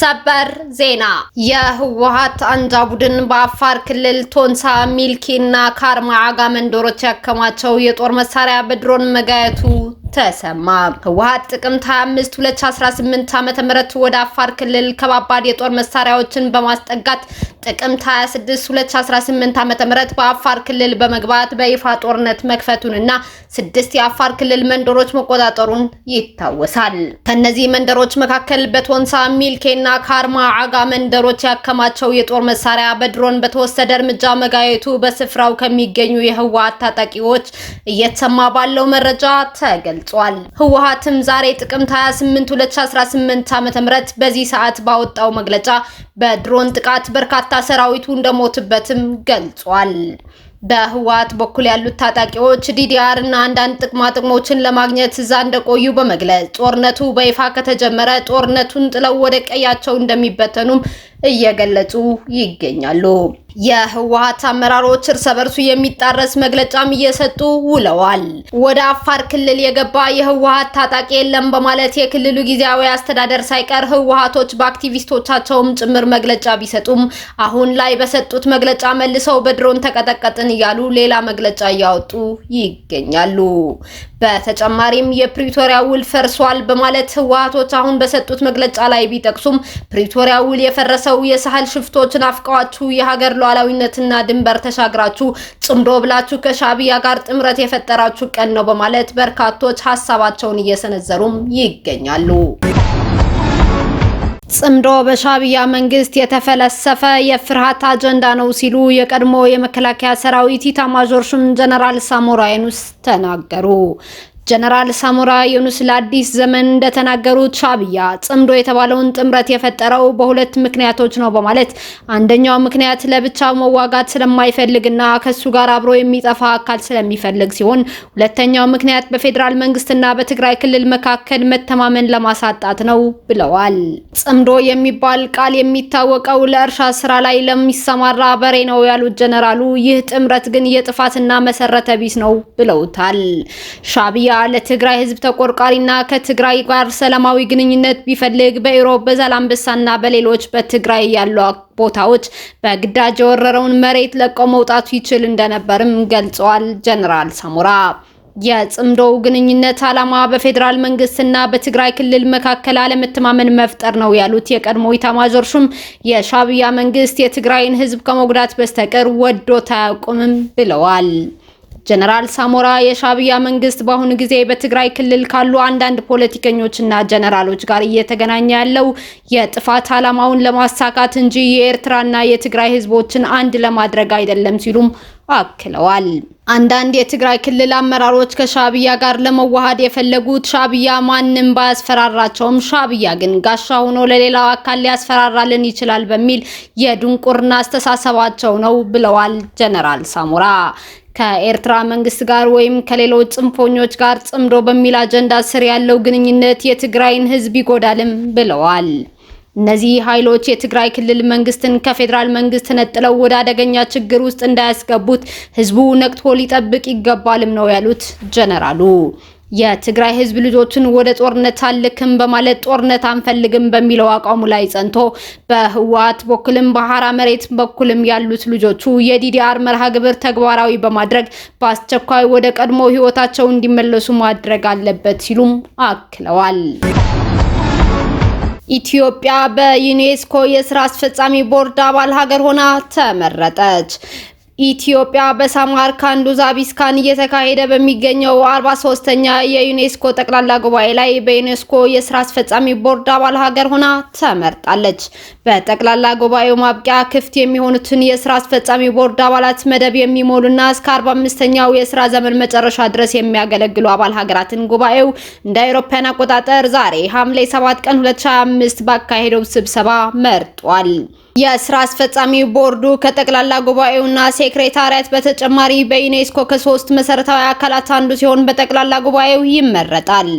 ሰበር ዜና የህወሓት አንጃ ቡድን በአፋር ክልል ቶንሳ ሚልኪና ካርማዓጋ መንደሮች ያከማቸው የጦር መሳሪያ በድሮን መጋየቱ ተሰማ። ህወሓት ጥቅምት 25 2018 ዓ.ም ወደ አፋር ክልል ከባባድ የጦር መሳሪያዎችን በማስጠጋት ጥቅምት 26 2018 ዓ.ም በአፋር ክልል በመግባት በይፋ ጦርነት መክፈቱንና 6 የአፋር ክልል መንደሮች መቆጣጠሩን ይታወሳል። ከነዚህ መንደሮች መካከል በቶንሳ ሚልኬና ካርማዓጋ መንደሮች ያከማቸው የጦር መሳሪያ በድሮን በተወሰደ እርምጃ መጋየቱ በስፍራው ከሚገኙ የህወሓት ታጣቂዎች እየተሰማ ባለው መረጃ ተገልጿል። ህወሓትም ዛሬ ጥቅምት 28 2018 ዓ.ም በዚህ ሰዓት ባወጣው መግለጫ በድሮን ጥቃት በርካታ ሰራዊቱ እንደሞተበትም ገልጿል። በህወሓት በኩል ያሉት ታጣቂዎች ዲዲአር እና አንዳንድ ጥቅሞችን ለማግኘት እዛ እንደቆዩ በመግለጽ ጦርነቱ በይፋ ከተጀመረ ጦርነቱን ጥለው ወደ ቀያቸው እንደሚበተኑም እየገለጹ ይገኛሉ። የህወሓት አመራሮች እርስ በርሱ የሚጣረስ መግለጫም እየሰጡ ውለዋል። ወደ አፋር ክልል የገባ የህወሓት ታጣቂ የለም በማለት የክልሉ ጊዜያዊ አስተዳደር ሳይቀር ህወሓቶች በአክቲቪስቶቻቸውም ጭምር መግለጫ ቢሰጡም አሁን ላይ በሰጡት መግለጫ መልሰው በድሮን ተቀጠቀጥን እያሉ ሌላ መግለጫ እያወጡ ይገኛሉ። በተጨማሪም የፕሪቶሪያ ውል ፈርሷል በማለት ህወሓቶች አሁን በሰጡት መግለጫ ላይ ቢጠቅሱም ፕሪቶሪያ ውል የፈረሰው የሳህል ሽፍቶችን አፍቀዋችሁ የሀገር ሉዓላዊነትና ድንበር ተሻግራችሁ ጽምዶ ብላችሁ ከሻዕቢያ ጋር ጥምረት የፈጠራችሁ ቀን ነው በማለት በርካቶች ሐሳባቸውን እየሰነዘሩም ይገኛሉ። ጽምዶ በሻዕቢያ መንግስት የተፈለሰፈ የፍርሃት አጀንዳ ነው ሲሉ የቀድሞ የመከላከያ ሰራዊት ኢታማዦር ሹም ጀነራል ሳሞራ የኑስ ተናገሩ። ጀነራል ሳሞራ የኑስ ለአዲስ ዘመን እንደተናገሩት ሻዕቢያ ጽምዶ የተባለውን ጥምረት የፈጠረው በሁለት ምክንያቶች ነው በማለት አንደኛው ምክንያት ለብቻው መዋጋት ስለማይፈልግና ከሱ ጋር አብሮ የሚጠፋ አካል ስለሚፈልግ ሲሆን ሁለተኛው ምክንያት በፌዴራል መንግስትና በትግራይ ክልል መካከል መተማመን ለማሳጣት ነው ብለዋል። ጽምዶ የሚባል ቃል የሚታወቀው ለእርሻ ስራ ላይ ለሚሰማራ በሬ ነው ያሉት ጀነራሉ ይህ ጥምረት ግን የጥፋትና መሰረተ ቢስ ነው ብለውታል። ሻዕቢያ ለትግራይ ህዝብ ተቆርቋሪና ከትግራይ ጋር ሰላማዊ ግንኙነት ቢፈልግ በኢሮብ በዛላምበሳና በሌሎች በትግራይ ያሉ ቦታዎች በግዳጅ የወረረውን መሬት ለቆ መውጣቱ ይችል እንደነበርም ገልጸዋል። ጀነራል ሳሞራ የጽምዶው ግንኙነት ዓላማ በፌዴራል መንግስትና በትግራይ ክልል መካከል አለመተማመን መፍጠር ነው ያሉት የቀድሞ ኢታማዦር ሹም የሻዕቢያ መንግስት የትግራይን ህዝብ ከመጉዳት በስተቀር ወዶት አያውቁምም ብለዋል። ጀነራል ሳሞራ የሻዕቢያ መንግስት በአሁኑ ጊዜ በትግራይ ክልል ካሉ አንዳንድ ፖለቲከኞችና ጀነራሎች ጋር እየተገናኘ ያለው የጥፋት ዓላማውን ለማሳካት እንጂ የኤርትራና የትግራይ ህዝቦችን አንድ ለማድረግ አይደለም ሲሉም አክለዋል። አንዳንድ የትግራይ ክልል አመራሮች ከሻዕቢያ ጋር ለመዋሃድ የፈለጉት ሻዕቢያ ማንም ባያስፈራራቸውም ሻዕቢያ ግን ጋሻ ሆኖ ለሌላው አካል ሊያስፈራራልን ይችላል በሚል የድንቁርና አስተሳሰባቸው ነው ብለዋል ጀነራል ሳሞራ። ከኤርትራ መንግስት ጋር ወይም ከሌሎች ጽንፈኞች ጋር ጽምዶ በሚል አጀንዳ ስር ያለው ግንኙነት የትግራይን ህዝብ ይጎዳልም ብለዋል። እነዚህ ኃይሎች የትግራይ ክልል መንግስትን ከፌዴራል መንግስት ነጥለው ወደ አደገኛ ችግር ውስጥ እንዳያስገቡት ህዝቡ ነቅቶ ሊጠብቅ ይገባልም ነው ያሉት ጀነራሉ። የትግራይ ህዝብ ልጆችን ወደ ጦርነት አልክም በማለት ጦርነት አንፈልግም በሚለው አቋሙ ላይ ጸንቶ በህወሓት በኩልም በሐራ መሬት በኩልም ያሉት ልጆቹ የዲዲአር መርሃ ግብር ተግባራዊ በማድረግ በአስቸኳይ ወደ ቀድሞ ህይወታቸው እንዲመለሱ ማድረግ አለበት ሲሉም አክለዋል። ኢትዮጵያ በዩኔስኮ የስራ አስፈጻሚ ቦርድ አባል ሀገር ሆና ተመረጠች። ኢትዮጵያ በሳማርካንድ ኡዝቤኪስታን እየተካሄደ በሚገኘው 43ኛ የዩኔስኮ ጠቅላላ ጉባኤ ላይ በዩኔስኮ የስራ አስፈጻሚ ቦርድ አባል ሀገር ሆና ተመርጣለች። በጠቅላላ ጉባኤው ማብቂያ ክፍት የሚሆኑትን የስራ አስፈጻሚ ቦርድ አባላት መደብ የሚሞሉና እስከ 45ኛው የስራ ዘመን መጨረሻ ድረስ የሚያገለግሉ አባል ሀገራትን ጉባኤው እንደ አውሮፓውያን አቆጣጠር ዛሬ ሐምሌ 7 ቀን 2025 ባካሄደው ስብሰባ መርጧል። የስራ አስፈጻሚ ቦርዱ ከጠቅላላ ጉባኤውና ሴክሬታሪያት በተጨማሪ በዩኔስኮ ከ3 መሰረታዊ አካላት አንዱ ሲሆን በጠቅላላ ጉባኤው ይመረጣል።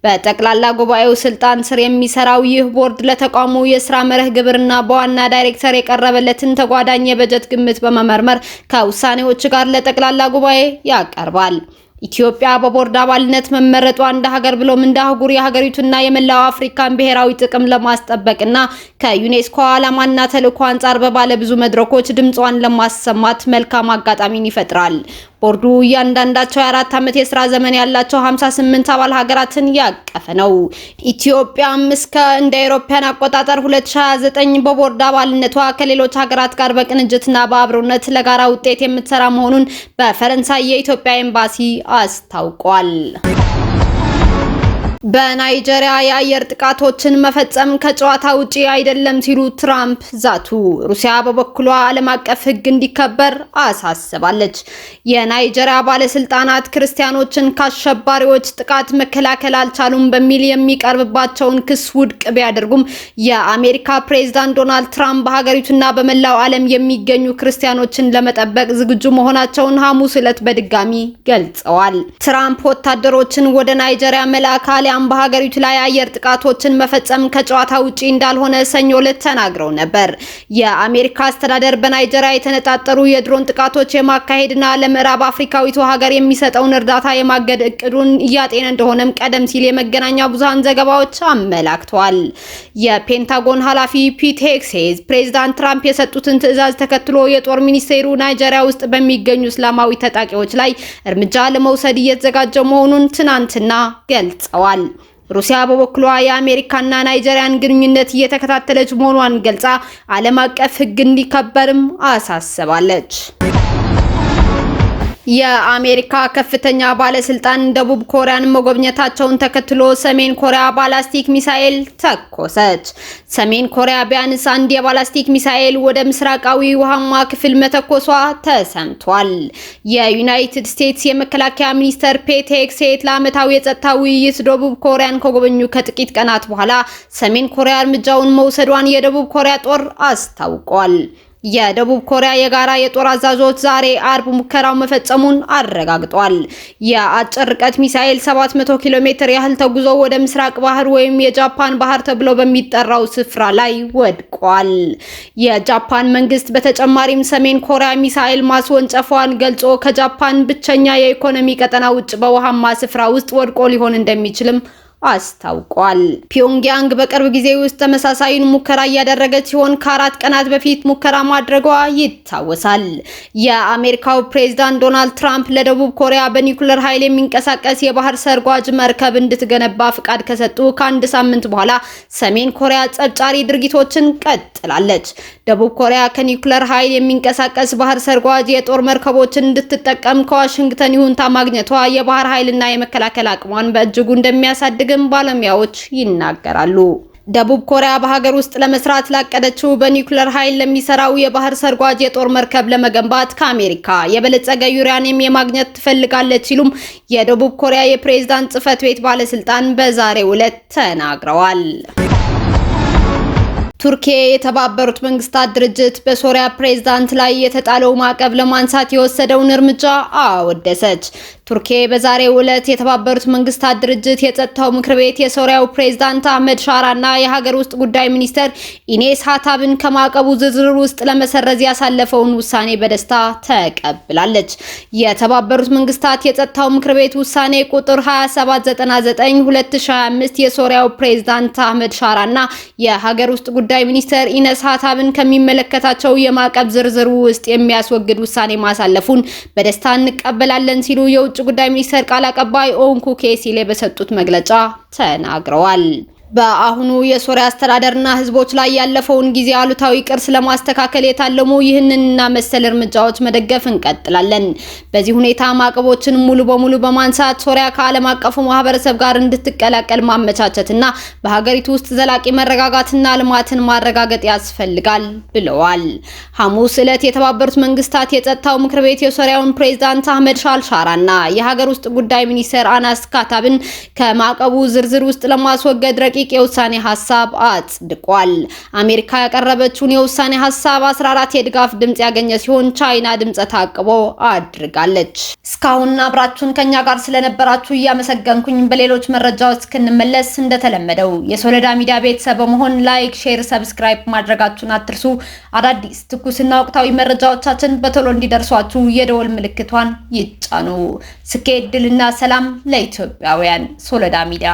በጠቅላላ ጉባኤው ስልጣን ስር የሚሰራው ይህ ቦርድ ለተቋሙ የስራ መርህ ግብርና በዋና ዳይሬክተር የቀረበለትን ተጓዳኝ የበጀት ግምት በመመርመር ከውሳኔዎች ጋር ለጠቅላላ ጉባኤ ያቀርባል። ኢትዮጵያ በቦርድ አባልነት መመረጧ እንደ ሀገር ብሎም እንደ አህጉር የሀገሪቱና የመላው አፍሪካን ብሔራዊ ጥቅም ለማስጠበቅና ከዩኔስኮ ዓላማና ተልዕኮ አንጻር በባለ ብዙ መድረኮች ድምጿን ለማሰማት መልካም አጋጣሚን ይፈጥራል። ቦርዱ እያንዳንዳቸው የ4 ዓመት የሥራ ዘመን ያላቸው 58 አባል ሀገራትን ያቀፈ ነው። ኢትዮጵያም እስከ እንደ አውሮፓውያን አቆጣጠር 2029 በቦርድ አባልነቷ ከሌሎች ሀገራት ጋር በቅንጅትና በአብሮነት ለጋራ ውጤት የምትሰራ መሆኑን በፈረንሳይ የኢትዮጵያ ኤምባሲ አስታውቋል። በናይጄሪያ የአየር ጥቃቶችን መፈጸም ከጨዋታ ውጪ አይደለም ሲሉ ትራምፕ ዛቱ። ሩሲያ በበኩሏ ዓለም አቀፍ ሕግ እንዲከበር አሳስባለች። የናይጄሪያ ባለስልጣናት ክርስቲያኖችን ከአሸባሪዎች ጥቃት መከላከል አልቻሉም በሚል የሚቀርብባቸውን ክስ ውድቅ ቢያደርጉም የአሜሪካ ፕሬዝዳንት ዶናልድ ትራምፕ በሀገሪቱና በመላው ዓለም የሚገኙ ክርስቲያኖችን ለመጠበቅ ዝግጁ መሆናቸውን ሐሙስ ዕለት በድጋሚ ገልጸዋል። ትራምፕ ወታደሮችን ወደ ናይጄሪያ መላክ በሀገሪቱ ላይ አየር ጥቃቶችን መፈጸም ከጨዋታ ውጪ እንዳልሆነ ሰኞ ዕለት ተናግረው ነበር። የአሜሪካ አስተዳደር በናይጄሪያ የተነጣጠሩ የድሮን ጥቃቶች የማካሄድና ለምዕራብ አፍሪካዊቱ ሀገር የሚሰጠውን እርዳታ የማገድ እቅዱን እያጤነ እንደሆነም ቀደም ሲል የመገናኛ ብዙሃን ዘገባዎች አመላክተዋል። የፔንታጎን ኃላፊ ፒት ሄግሴዝ ፕሬዝዳንት ትራምፕ የሰጡትን ትዕዛዝ ተከትሎ የጦር ሚኒስቴሩ ናይጄሪያ ውስጥ በሚገኙ እስላማዊ ታጣቂዎች ላይ እርምጃ ለመውሰድ እየተዘጋጀ መሆኑን ትናንትና ገልጸዋል። ሩሲያ በበኩሏ የአሜሪካና ናይጄሪያን ግንኙነት እየተከታተለች መሆኗን ገልጻ ዓለም አቀፍ ሕግ እንዲከበርም አሳስባለች። የአሜሪካ ከፍተኛ ባለስልጣን ደቡብ ኮሪያን መጎብኘታቸውን ተከትሎ ሰሜን ኮሪያ ባላስቲክ ሚሳኤል ተኮሰች። ሰሜን ኮሪያ ቢያንስ አንድ የባላስቲክ ሚሳኤል ወደ ምስራቃዊ ውሃማ ክፍል መተኮሷ ተሰምቷል። የዩናይትድ ስቴትስ የመከላከያ ሚኒስተር ፔት ሄግሴት ለዓመታዊ የጸጥታ ውይይት ደቡብ ኮሪያን ከጎበኙ ከጥቂት ቀናት በኋላ ሰሜን ኮሪያ እርምጃውን መውሰዷን የደቡብ ኮሪያ ጦር አስታውቋል። የደቡብ ኮሪያ የጋራ የጦር አዛዦች ዛሬ አርብ ሙከራው መፈጸሙን አረጋግጧል። የአጭር ርቀት ሚሳኤል 700 ኪሎ ሜትር ያህል ተጉዞ ወደ ምስራቅ ባህር ወይም የጃፓን ባህር ተብሎ በሚጠራው ስፍራ ላይ ወድቋል። የጃፓን መንግስት በተጨማሪም ሰሜን ኮሪያ ሚሳኤል ማስወንጨፏን ገልጾ ከጃፓን ብቸኛ የኢኮኖሚ ቀጠና ውጭ በውሃማ ስፍራ ውስጥ ወድቆ ሊሆን እንደሚችልም አስታውቋል። ፒዮንግያንግ በቅርብ ጊዜ ውስጥ ተመሳሳይን ሙከራ እያደረገች ሲሆን ከ4 ቀናት በፊት ሙከራ ማድረጓ ይታወሳል። የአሜሪካው ፕሬዝዳንት ዶናልድ ትራምፕ ለደቡብ ኮሪያ በኒውክሌር ኃይል የሚንቀሳቀስ የባህር ሰርጓጅ መርከብ እንድትገነባ ፍቃድ ከሰጡ ከአንድ ሳምንት በኋላ ሰሜን ኮሪያ ጸብጫሪ ድርጊቶችን ቀጥላለች። ደቡብ ኮሪያ ከኒውክሌር ኃይል የሚንቀሳቀስ ባህር ሰርጓጅ የጦር መርከቦችን እንድትጠቀም ከዋሽንግተን ይሁንታ ማግኘቷ የባህር ኃይልና የመከላከል አቅሟን በእጅጉ እንደሚያሳድግ ባለሙያዎች ይናገራሉ። ደቡብ ኮሪያ በሀገር ውስጥ ለመስራት ላቀደችው በኒውክሌር ኃይል ለሚሰራው የባህር ሰርጓጅ የጦር መርከብ ለመገንባት ከአሜሪካ የበለጸገ ዩራኒየም የማግኘት ትፈልጋለች ሲሉም የደቡብ ኮሪያ የፕሬዝዳንት ጽህፈት ቤት ባለስልጣን በዛሬው ዕለት ተናግረዋል። ቱርኪ የተባበሩት መንግስታት ድርጅት በሶሪያ ፕሬዝዳንት ላይ የተጣለው ማዕቀብ ለማንሳት የወሰደውን እርምጃ አወደሰች። ቱርኪ በዛሬው ዕለት የተባበሩት መንግስታት ድርጅት የጸጥታው ምክር ቤት የሶሪያው ፕሬዝዳንት አህመድ ሻራና የሀገር ውስጥ ጉዳይ ሚኒስተር ኢኔስ ሃታብን ከማዕቀቡ ዝርዝር ውስጥ ለመሰረዝ ያሳለፈውን ውሳኔ በደስታ ተቀብላለች። የተባበሩት መንግስታት የጸጥታው ምክር ቤት ውሳኔ ቁጥር 2799/2025 የሶሪያው ፕሬዝዳንት አህመድ ሻራና የሀገር ውስጥ ጉዳይ ሚኒስተር ኢኔስ ሃታብን ከሚመለከታቸው የማዕቀብ ዝርዝር ውስጥ የሚያስወግድ ውሳኔ ማሳለፉን በደስታ እንቀበላለን ሲሉ የውጭ ጉዳይ ሚኒስተር ቃል አቀባይ ኦንኩኬ ሲሌ በሰጡት መግለጫ ተናግረዋል። በአሁኑ የሶሪያ አስተዳደርና ህዝቦች ላይ ያለፈውን ጊዜ አሉታዊ ቅርስ ለማስተካከል የታለሙ ይህንንና መሰል እርምጃዎች መደገፍ እንቀጥላለን። በዚህ ሁኔታ ማዕቀቦችን ሙሉ በሙሉ በማንሳት ሶሪያ ከዓለም አቀፉ ማህበረሰብ ጋር እንድትቀላቀል ማመቻቸትና በሀገሪቱ ውስጥ ዘላቂ መረጋጋትና ልማትን ማረጋገጥ ያስፈልጋል ብለዋል። ሐሙስ ዕለት የተባበሩት መንግስታት የጸጥታው ምክር ቤት የሶሪያውን ፕሬዝዳንት አህመድ ሻልሻራና የሀገር ውስጥ ጉዳይ ሚኒስተር አናስ ካታብን ከማዕቀቡ ዝርዝር ውስጥ ለማስወገድ ረቂቅ ረቂቅ የውሳኔ ሀሳብ አጽድቋል። አሜሪካ ያቀረበችውን የውሳኔ ሀሳብ 14 የድጋፍ ድምጽ ያገኘ ሲሆን ቻይና ድምጸ ተአቅቦ አድርጋለች። እስካሁን አብራችሁን ከኛ ጋር ስለነበራችሁ እያመሰገንኩኝ በሌሎች መረጃዎች እስክንመለስ እንደተለመደው የሶሎዳ ሚዲያ ቤተሰብ በመሆን ላይክ፣ ሼር፣ ሰብስክራይብ ማድረጋችሁን አትርሱ። አዳዲስ ትኩስና ወቅታዊ መረጃዎቻችን በቶሎ እንዲደርሷችሁ የደወል ምልክቷን ይጫኑ። ስኬት፣ ድልና ሰላም ለኢትዮጵያውያን። ሶሎዳ ሚዲያ